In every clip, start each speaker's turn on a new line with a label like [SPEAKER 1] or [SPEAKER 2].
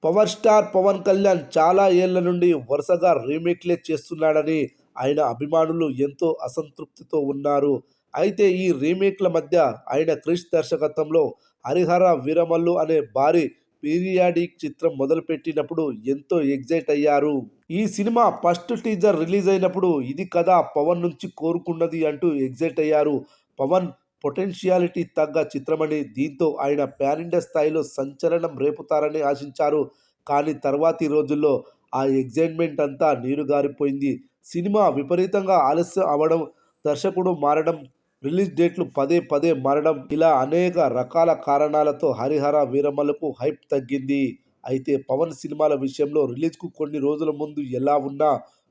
[SPEAKER 1] Power star Pawan Kalyan చాలా ఏళ్ల నుండి వరుసగా రీమేక్లే చేస్తున్నాడని ఆయన అభిమానులు ఎంతో అసంతృప్తితో ఉన్నారు. అయితే ఈ రీమేక్ల మధ్య ఆయన క్రిష్ దర్శకత్వంలో 'హరిహర వీరమల్లు' అనే భారీ పీరియాడిక్ చిత్రం మొదలుపెట్టినప్పుడు ఎంతో ఎగ్జైట్ అయ్యారు. ఈ సినిమా ఫస్ట్ టీజర్ రిలీజ్ అయినప్పుడు ఇది కదా పవన్ నుంచి కోరుకున్నది అంటూ ఎగ్జైట్ అయ్యారు. పవన్ పొటెన్షియాలిటీ తగ్గ చిత్రమని, దీంతో ఆయన పాన్ ఇండియా స్థాయిలో సంచలనం రేపుతారని ఆశించారు. కానీ తర్వాతి రోజుల్లో ఆ ఎగ్జైట్మెంట్ అంతా నీరుగారిపోయింది. సినిమా విపరీతంగా ఆలస్యం అవ్వడం, దర్శకుడు మారడం, రిలీజ్ డేట్లు పదే పదే మారడం ఇలా అనేక రకాల కారణాలతో 'హరిహర వీరమల్లు'కు హైప్ తగ్గింది. అయితే పవన్ సినిమాల విషయంలో రిలీజ్‌కు కొన్ని రోజుల ముందు ఎలా ఉన్నా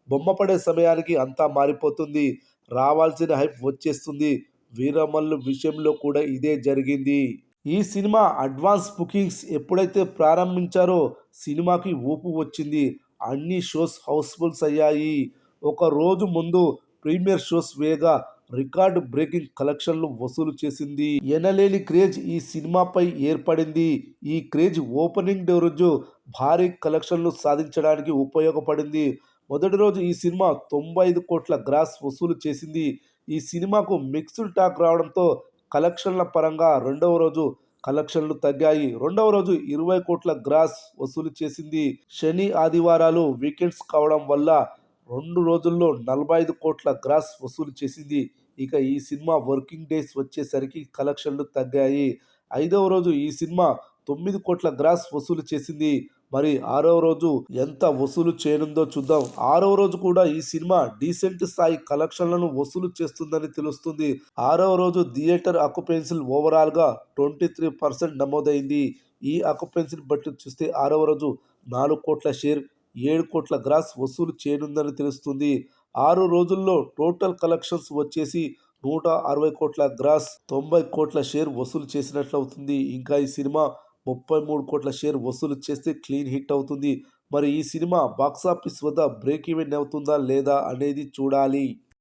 [SPEAKER 1] బొమ్మ పడే సమయానికి అంతా మారిపోతుంది. రావాల్సిన హైప్ వచ్చేస్తుంది. 'వీరమల్లు' విషయంలో కూడా ఇదే జరిగింది. ఈ సినిమా అడ్వాన్స్ బుకింగ్స్ ఎప్పుడైతే ప్రారంభించారో సినిమాకి ఊపు వచ్చింది. అన్ని షోస్ హౌస్‌ఫుల్స్ అయ్యాయి. ఒక రోజు ముందు ప్రీమియర్ షోస్ వేయగా రికార్డ్ బ్రేకింగ్ కలెక్షన్లు వసూలు చేసింది. ఎనలేని క్రేజ్ ఈ సినిమాపై ఏర్పడింది. ఈ క్రేజ్ ఓపెనింగ్ డే రోజు భారీ కలెక్షన్లు సాధించడానికి ఉపయోగపడింది. మొదటి రోజు ఈ సినిమా 95 కోట్ల గ్రాస్ వసూలు చేసింది. ఈ సినిమాకు మిక్స్డ్ టాక్ రావడంతో కలెక్షన్ల పరంగా రెండవ రోజు కలెక్షన్లు తగ్గాయి. రెండవ రోజు 20 కోట్ల గ్రాస్ వసూలు చేసింది. శని, ఆదివారాలు వీకెండ్స్ కావడం వల్ల 2 రోజుల్లో 45 కోట్ల గ్రాస్ వసూలు చేసింది. ఇక ఈ సినిమా వర్కింగ్ డేస్ వచ్చేసరికి కలెక్షన్లు తగ్గాయి. ఐదవ రోజు ఈ సినిమా 9 కోట్ల గ్రాస్ వసూలు చేసింది. మరి ఆరవ రోజు ఎంత వసూలు చేయనుందో చూద్దాం. ఆరవ రోజు కూడా ఈ సినిమా డీసెంట్ స్థాయి కలెక్షన్లను వసూలు చేస్తుందని తెలుస్తుంది. ఆరవ రోజు థియేటర్ ఆక్యుపెన్సీ ఓవరాల్గా 23% నమోదైంది. ఈ ఆక్యుపెన్సీని బట్టి చూస్తే ఆరవ రోజు 4 కోట్ల షేర్, 7 కోట్ల గ్రాస్ వసూలు చేయనుందని తెలుస్తుంది. 6 రోజుల్లో టోటల్ కలెక్షన్స్ వచ్చేసి 160 కోట్ల గ్రాస్, 90 కోట్ల షేర్ వసూలు చేసినట్లవుతుంది. ఇంకా ఈ సినిమా 33 కోట్ల షేర్ వసూలు చేస్తే క్లీన్ హిట్ అవుతుంది. మరి ఈ సినిమా బాక్సాఫీస్ వద్ద బ్రేక్ ఈవెన్ అవుతుందా లేదా అనేది చూడాలి.